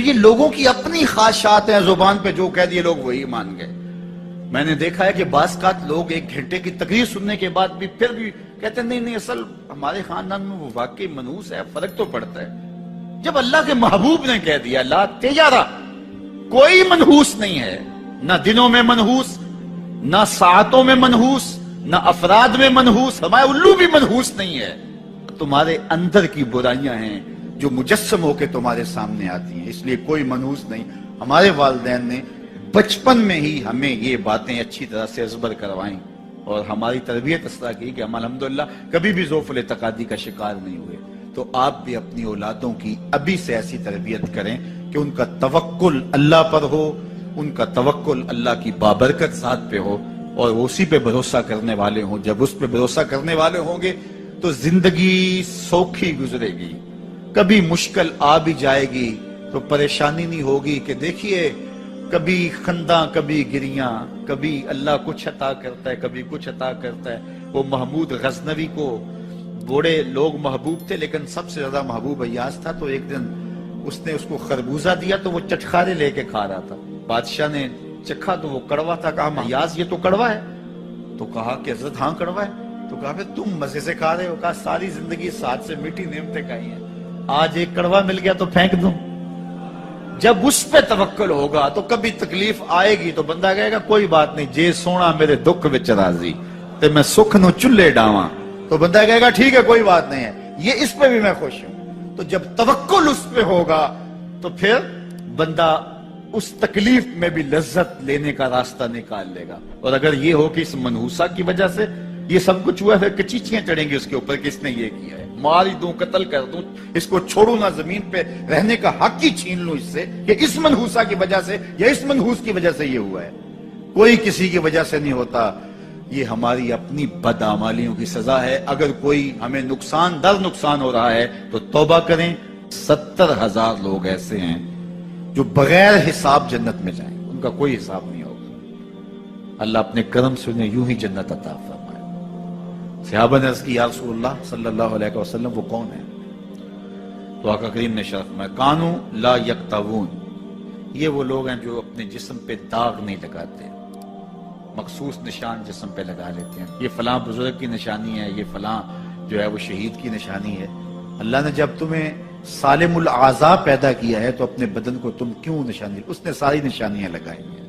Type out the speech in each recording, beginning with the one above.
یہ لوگوں کی اپنی خواہشات ہیں، زبان پہ جو کہہ دیے لوگ وہی مان گئے۔ میں نے دیکھا ہے کہ بعض اوقات لوگ 1 گھنٹے کی تقریر سننے کے بعد بھی پھر بھی کہتے ہیں نہیں اصل ہمارے خاندان میں وہ واقعی منحوس ہے، فرق تو پڑتا ہے۔ جب اللہ کے محبوب نے کہہ دیا لا تجارہ، کوئی منحوس نہیں ہے، نہ دنوں میں منحوس، نہ ساعتوں میں منحوس، نہ افراد میں منحوس، ہمارے الو بھی منحوس نہیں ہے۔ تمہارے اندر کی برائیاں ہیں جو مجسم ہو کے تمہارے سامنے آتی ہیں، اس لیے کوئی منحوس نہیں۔ ہمارے والدین نے بچپن میں ہی ہمیں یہ باتیں اچھی طرح سے ازبر کروائیں اور ہماری تربیت اس طرح کی کہ ہم الحمدللہ کبھی بھی ذوف الاعتقادی کا شکار نہیں ہوئے۔ تو آپ بھی اپنی اولادوں کی ابھی سے ایسی تربیت کریں کہ ان کا توکل اللہ پر ہو، ان کا توکل اللہ کی بابرکت ذات پہ ہو اور وہ اسی پہ بھروسہ کرنے والے ہوں۔ جب اس پہ بھروسہ کرنے والے ہوں گے تو زندگی سوکھی گزرے گی، کبھی مشکل آ بھی جائے گی تو پریشانی نہیں ہوگی کہ دیکھیے کبھی خنداں کبھی گریاں، کبھی اللہ کچھ عطا کرتا ہے کبھی کچھ عطا کرتا ہے۔ وہ محمود غزنوی کو بوڑھے لوگ محبوب تھے لیکن سب سے زیادہ محبوب ایاز تھا، تو ایک دن اس نے اس کو خربوزہ دیا تو وہ چٹخارے لے کے کھا رہا تھا۔ بادشاہ نے چکھا تو وہ کڑوا تھا، کہا ایاز یہ تو کڑوا ہے، تو کہا کہ حضرت ہاں کڑوا ہے، تو کہا پھر تم مزے سے کھا رہے ہو، کہا ساری زندگی ساتھ سے میٹھی نعمتیں کھائی ہیں، آج ایک کڑوا مل گیا تو پھینک دوں۔ جب اس پہ توکل ہوگا تو کبھی تکلیف آئے گی تو بندہ کہے گا کوئی بات نہیں، جے سونا میرے دکھ وچ راضی تے میں سکھ نو چلے ڈاواں، تو بندہ کہے گا ٹھیک ہے کوئی بات نہیں ہے، یہ اس پہ بھی میں خوش ہوں۔ تو جب توکل اس پہ ہوگا تو پھر بندہ اس تکلیف میں بھی لذت لینے کا راستہ نکال لے گا۔ اور اگر یہ ہو کہ اس منحوسہ کی وجہ سے یہ سب کچھ ہوا ہے، کچیچیاں چڑھیں گے اس کے اوپر کہ اس نے یہ کیا ہے، مار دوں قتل کر دوں، اس کو چھوڑوں نہ، زمین پہ رہنے کا حق ہی چھین لوں اس سے کہ اس منحوسہ کی وجہ سے یا اس منحوس کی وجہ سے یہ ہوا ہے۔ کوئی کسی کی وجہ سے نہیں ہوتا، یہ ہماری اپنی بدعمالیوں کی سزا ہے۔ اگر کوئی ہمیں نقصان در نقصان ہو رہا ہے تو توبہ کریں۔ 70,000 لوگ ایسے ہیں جو بغیر حساب جنت میں جائیں، ان کا کوئی حساب نہیں ہوگا۔ اللہ اپنے کرم سے انہیں یوں ہی جنت عطا فرمائے۔ صحابہ نے عرض کی یا رسول اللہ صلی اللہ علیہ وسلم وہ کون ہے؟ تو آقا کریم نے شرح میں کانو لا یکتوون، یہ وہ لوگ ہیں جو اپنے جسم پہ داغ نہیں لگاتے، مخصوص نشان جسم پہ لگا لیتے ہیں، یہ فلاں بزرگ کی نشانی ہے، یہ فلاں جو ہے وہ شہید کی نشانی ہے۔ اللہ نے جب تمہیں سالم الاعضاء پیدا کیا ہے تو اپنے بدن کو تم کیوں نشانی، اس نے ساری نشانیاں لگائی ہیں،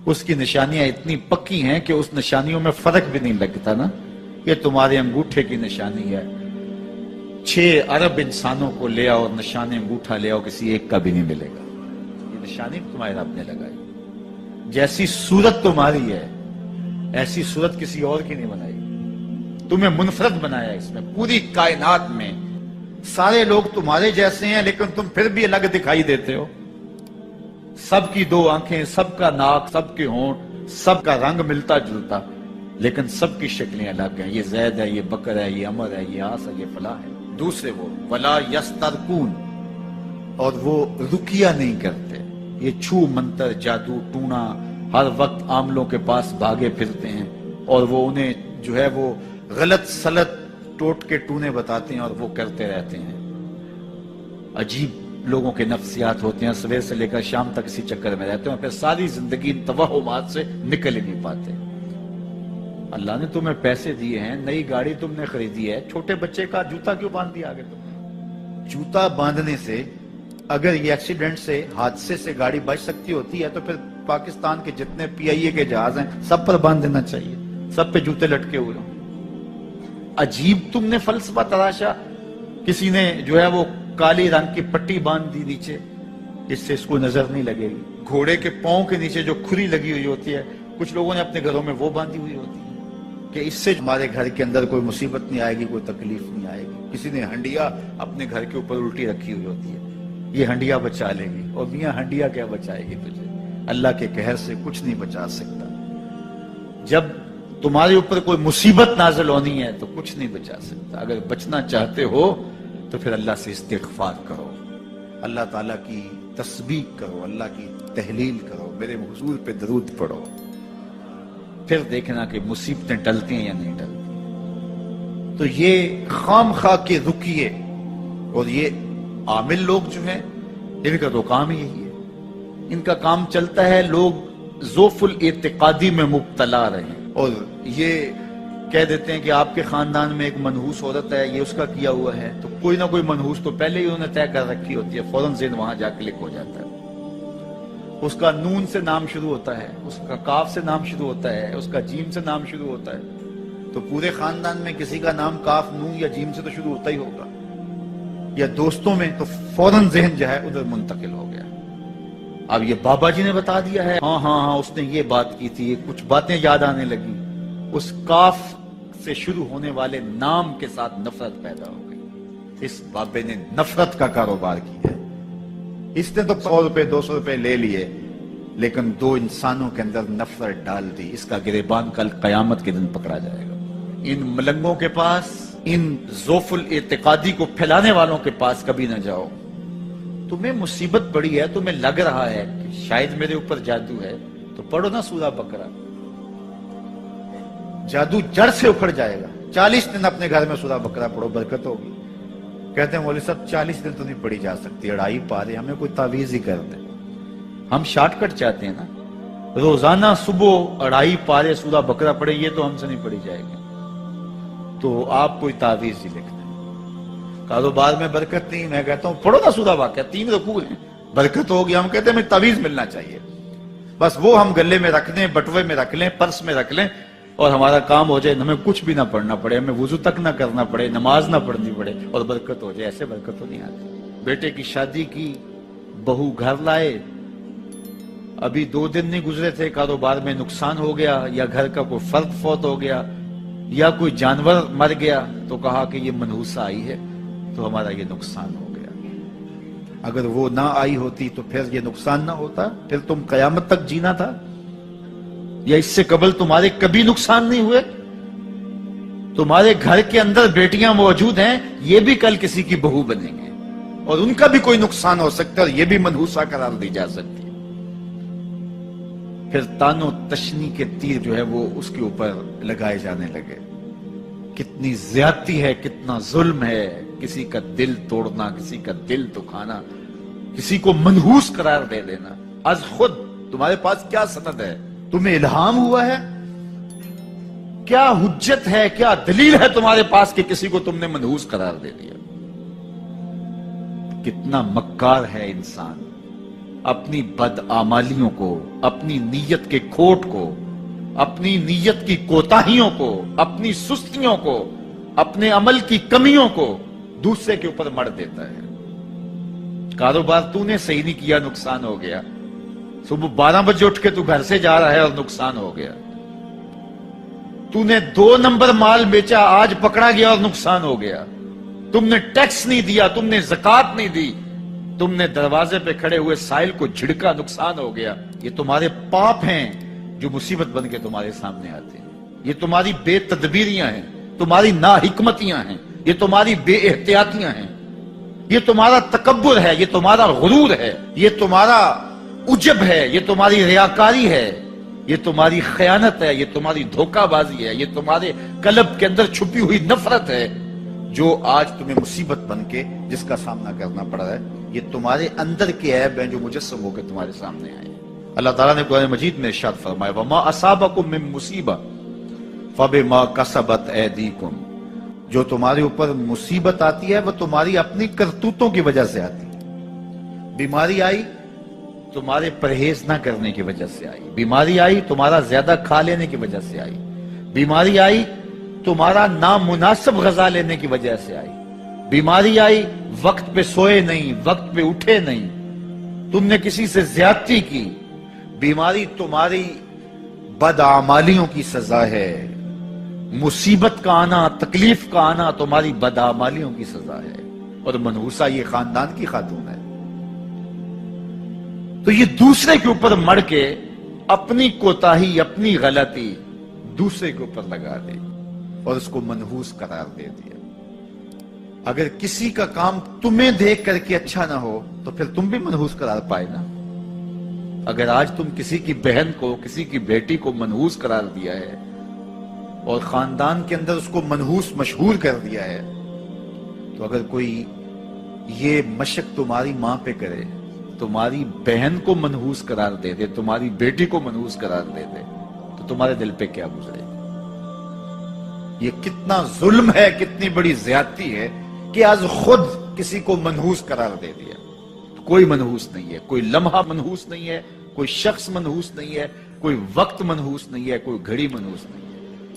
اس کی نشانیاں اتنی پکی ہیں کہ اس نشانیوں میں فرق بھی نہیں لگتا نا۔ یہ تمہارے انگوٹھے کی نشانی ہے، 6 ارب انسانوں کو لے آؤ اور نشان انگوٹھا لے آؤ، کسی ایک کا بھی نہیں ملے گا۔ یہ نشانی تمہارے رب نے لگائی۔ جیسی صورت تمہاری ہے ایسی صورت کسی اور کی نہیں بنائی، تمہیں منفرد بنایا اس میں، پوری کائنات میں سارے لوگ تمہارے جیسے ہیں لیکن تم پھر بھی الگ دکھائی دیتے ہو۔ سب کی 2 آنکھیں، سب کا ناک، سب کے ہونٹ، سب کا رنگ ملتا جلتا، لیکن سب کی شکلیں الگ ہیں۔ یہ زید ہے، یہ بکر ہے، یہ عمر ہے، یہ آس ہے، یہ فلاں ہے۔ دوسرے وہ ولا یسترقون، اور وہ رکیہ نہیں کرتے، یہ چھو منتر جادو ٹونا ہر وقت عاملوں کے پاس بھاگے پھرتے ہیں اور وہ انہیں جو ہے وہ غلط سلط ٹوٹ کے ٹونے بتاتے ہیں اور وہ کرتے رہتے ہیں۔ عجیب لوگوں کے نفسیات ہوتے ہیں، صبح سے لے کر شام تک اسی چکر میں رہتے ہیں اور پھر ساری زندگی توہمات سے نکل ہی نہیں پاتے۔ اللہ نے تمہیں پیسے دیے ہیں، نئی گاڑی تم نے خریدی ہے، چھوٹے بچے کا جوتا کیوں باندھ دیا آگے تم نے؟ جوتا باندھنے سے اگر یہ ایکسیڈنٹ سے، حادثے سے گاڑی بچ سکتی ہوتی ہے تو پھر پاکستان کے جتنے PIA کے جہاز ہیں سب پر باندھ دینا چاہیے، سب پہ جوتے لٹکے ہوئے ہوں۔ عجیب تم نے فلسفہ تراشا، کسی نے جو ہے وہ کالی رنگ کی پٹی باندھ دی نیچے، اس سے اس کو نظر نہیں لگے گی۔ گھوڑے کے پاؤں کے نیچے جو کھری لگی ہوئی ہوتی ہے، کچھ لوگوں نے اپنے گھروں میں وہ باندھی ہوئی ہوتی ہے کہ اس سے ہمارے گھر کے اندر کوئی مصیبت نہیں آئے گی، کوئی تکلیف نہیں آئے گی۔ کسی نے ہنڈیا اپنے گھر کے اوپر الٹی رکھی ہوئی ہوتی ہے، یہ ہنڈیا بچا لے گی، اور میاں ہنڈیا کیا بچائے گی تجھے؟ اللہ کے قہر سے کچھ نہیں بچا سکتا۔ جب تمہارے اوپر کوئی مصیبت نازل ہونی ہے تو کچھ نہیں بچا سکتا۔ اگر بچنا چاہتے ہو تو پھر اللہ سے استغفار کرو، اللہ تعالیٰ کی تسبیح کرو، اللہ کی تحلیل کرو، میرے حضور پہ درود پڑھو، پھر دیکھنا کہ مصیبتیں ٹلتی ہیں یا نہیں ٹلتی۔ تو یہ خام خواہ کے رکیے اور یہ عامل لوگ جو ہیں ان کا تو کام ہی یہی ہے. ان کا کام چلتا ہے لوگ ذوف الاعتقادی میں مبتلا رہے اور یہ کہہ دیتے ہیں کہ آپ کے خاندان میں ایک منحوس عورت ہے، یہ اس کا کیا ہوا ہے، تو کوئی نہ کوئی منحوس تو پہلے ہی انہوں نے طے کر رکھی ہوتی ہے، فوراً ذہن وہاں جا کلک ہو جاتا ہے. اس کا نون سے نام شروع ہوتا ہے، اس کا کاف سے نام شروع ہوتا ہے، اس کا جیم سے نام شروع ہوتا ہے، تو پورے خاندان میں کسی کا نام کاف، نون یا جیم سے تو شروع ہوتا ہی ہوگا، یا دوستوں میں، تو فوراً ذہن جو ہے ادھر منتقل ہو گیا. اب یہ بابا جی نے بتا دیا ہے، ہاں اس نے یہ بات کی تھی، کچھ باتیں یاد آنے لگی، اس کاف سے شروع ہونے والے نام کے ساتھ نفرت پیدا ہو گئی. اس بابے نے نفرت کا کاروبار کیا ہے. اس نے تو 100 روپے 200 روپے لے لیے، لیکن دو انسانوں کے اندر نفرت ڈال دی. اس کا گریبان کل قیامت کے دن پکڑا جائے گا. ان ملنگوں کے پاس، ان ذوف الاعتقادی کو پھیلانے والوں کے پاس کبھی نہ جاؤ. تمہیں مصیبت پڑی ہے، تمہیں لگ رہا ہے کہ شاید میرے اوپر جادو ہے، تو پڑھو نا سورہ بقرہ، جادو جڑ سے اکھڑ جائے گا. 40 دن اپنے گھر میں سورہ بقرہ پڑھو، برکت ہوگی. کہتے ہیں مولوی صاحب 40 دن تو نہیں پڑھی جا سکتی، 2.5 پارے، ہمیں کوئی تعویذ ہی کر دے. ہم شارٹ کٹ چاہتے ہیں نا، روزانہ صبح 2.5 پارے سورہ بقرہ پڑھیں، یہ تو ہم سے نہیں پڑھی جائے گی. تو آپ کوئی تعویذ ہی لکھ دیں. کاروبار میں برکت نہیں، میں کہتا ہوں پڑھو نا سورہ واقعہ، 3 رکوع ہیں، برکت ہوگی. ہم کہتے ہیں ہمیں تعویذ ملنا چاہیے، بس وہ ہم گلے میں رکھ لیں، بٹوے میں رکھ لیں، پرس میں رکھ لیں، اور ہمارا کام ہو جائے، ہمیں کچھ بھی نہ پڑھنا پڑے، ہمیں وضو تک نہ کرنا پڑے، نماز نہ پڑھنی پڑے، اور برکت ہو جائے. ایسے برکت تو نہیں آتی. بیٹے کی شادی کی، بہو گھر لائے، ابھی 2 دن نہیں گزرے تھے، کاروبار میں نقصان ہو گیا، یا گھر کا کوئی فرد فوت ہو گیا، یا کوئی جانور مر گیا، تو کہا کہ یہ منحوسہ آئی ہے تو ہمارا یہ نقصان ہو گیا. اگر وہ نہ آئی ہوتی تو پھر یہ نقصان نہ ہوتا، پھر تم قیامت تک جینا تھا، یا اس سے قبل تمہارے کبھی نقصان نہیں ہوئے. تمہارے گھر کے اندر بیٹیاں موجود ہیں، یہ بھی کل کسی کی بہو بنیں گے، اور ان کا بھی کوئی نقصان ہو سکتا ہے، اور یہ بھی منحوسہ قرار دی جا سکتی ہے. پھر تان و تشنی کے تیر جو ہے وہ اس کے اوپر لگائے جانے لگے. کتنی زیادتی ہے، کتنا ظلم ہے، کسی کا دل توڑنا، کسی کا دل دکھانا، کسی کو منحوس قرار دے دینا. از خود تمہارے پاس کیا سند ہے؟ تمہیں الہام ہوا ہے؟ کیا حجت ہے، کیا دلیل ہے تمہارے پاس کہ کسی کو تم نے منحوس قرار دے دیا؟ کتنا مکار ہے انسان. اپنی بدعمالیوں کو، اپنی نیت کے کھوٹ کو، اپنی نیت کی کوتاہیوں کو، اپنی سستیوں کو، اپنے عمل کی کمیوں کو دوسرے کے اوپر مڑ دیتا ہے. کاروبار تو نے صحیح نہیں کیا، نقصان ہو گیا. صبح 12 بجے اٹھ کے تو گھر سے جا رہا ہے اور نقصان ہو گیا. تو نے 2 نمبر مال بیچا، آج پکڑا گیا اور نقصان ہو گیا. تم نے ٹیکس نہیں دیا، تم نے زکات نہیں دی، تم نے دروازے پہ کھڑے ہوئے سائل کو جھڑکا، نقصان ہو گیا. یہ تمہارے پاپ ہیں جو مصیبت بن کے تمہارے سامنے آتے ہیں. یہ تمہاری بے تدبیریاں ہیں، تمہاری ناحکمتیاں ہیں، یہ تمہاری بے احتیاطیاں ہیں، یہ تمہارا تکبر ہے، یہ تمہارا غرور ہے، یہ تمہارا عجب ہے، یہ تمہاری ریاکاری ہے، یہ تمہاری خیانت ہے، یہ تمہاری دھوکہ بازی ہے، یہ تمہارے قلب کے اندر چھپی ہوئی نفرت ہے جو آج تمہیں مصیبت بن کے جس کا سامنا کرنا پڑ رہا ہے. یہ تمہارے اندر کے عیب ہیں جو مجسم ہو کے تمہارے سامنے آئے. اللہ تعالیٰ نے قرآن مجید میں ارشاد فرمایا وَمَا أَصَابَكُم مِّن مُّصِيبَةٍ فَبِمَا كَسَبَتْ أَيْدِيكُمْ. جو تمہارے اوپر مصیبت آتی ہے وہ تمہاری اپنی کرتوتوں کی وجہ سے آتی ہے. بیماری آئی تمہارے پرہیز نہ کرنے کی وجہ سے آئی. بیماری آئی تمہارا زیادہ کھا لینے کی وجہ سے آئی. بیماری آئی تمہارا نامناسب غذا لینے کی وجہ سے آئی. بیماری آئی وقت پہ سوئے نہیں، وقت پہ اٹھے نہیں، تم نے کسی سے زیادتی کی. بیماری تمہاری بدعمالیوں کی سزا ہے. مصیبت کا آنا، تکلیف کا آنا تمہاری بدعمالیوں کی سزا ہے. اور منحوسہ یہ خاندان کی خاتون ہے. تو یہ دوسرے کے اوپر مڑ کے اپنی کوتاہی، اپنی غلطی دوسرے کے اوپر لگا دی اور اس کو منحوس قرار دے دیا. اگر کسی کا کام تمہیں دیکھ کر کے اچھا نہ ہو تو پھر تم بھی منحوس قرار پائے نا. اگر آج تم کسی کی بہن کو، کسی کی بیٹی کو منحوس قرار دیا ہے اور خاندان کے اندر اس کو منحوس مشہور کر دیا ہے، تو اگر کوئی یہ مشق تمہاری ماں پہ کرے، تمہاری بہن کو منحوس قرار دے دے، تمہاری بیٹی کو منحوس قرار دے دے، تو تمہارے دل پہ کیا گزرے گا؟ یہ کتنا ظلم ہے، کتنی بڑی زیادتی ہے کہ آج خود کسی کو منحوس قرار دے دیا۔ کوئی منحوس نہیں ہے، کوئی لمحہ منحوس نہیں ہے، کوئی شخص منحوس نہیں ہے، کوئی وقت منحوس نہیں ہے، کوئی گھڑی منحوس نہیں ہے۔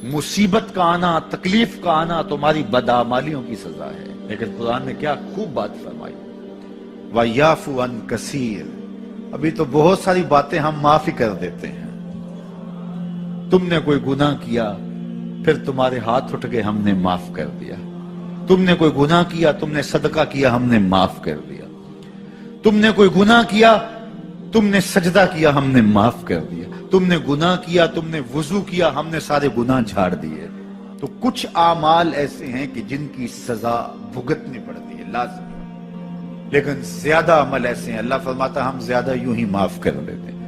مصیبت کا آنا، تکلیف کا آنا تمہاری بدعمالیوں کی سزا ہے۔ لیکن قرآن نے کیا خوب بات فرمائی، وَيَعْفُو عَنْ كَثِيرٍ، ابھی تو بہت ساری باتیں ہم معاف ہی کر دیتے ہیں۔ تم نے کوئی گناہ کیا، پھر تمہارے ہاتھ اٹھ گئے، ہم نے معاف کر دیا۔ تم نے کوئی گناہ کیا، تم نے صدقہ کیا، ہم نے معاف کر دیا۔ تم نے کوئی گناہ کیا، تم نے سجدہ کیا، ہم نے معاف کر دیا۔ تم نے گناہ کیا، تم نے وضو کیا، ہم نے سارے گناہ جھاڑ دیے۔ تو کچھ اعمال ایسے ہیں کہ جن کی سزا بھگتنی پڑتی ہے، لازم، لیکن زیادہ عمل ایسے ہیں اللہ فرماتا ہم زیادہ یوں ہی معاف کر دیتے ہیں۔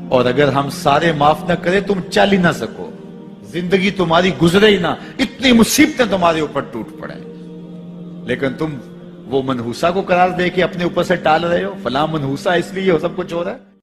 اور اگر ہم سارے معاف نہ کریں تم چل ہی نہ سکو، زندگی تمہاری گزرے ہی نہ، اتنی مصیبتیں تمہارے اوپر ٹوٹ پڑیں، لیکن تم وہ منحوسہ کو قرار دے کے اپنے اوپر سے ٹال رہے ہو، فلاں منحوسہ اس لیے وہ سب کچھ ہو رہا ہے۔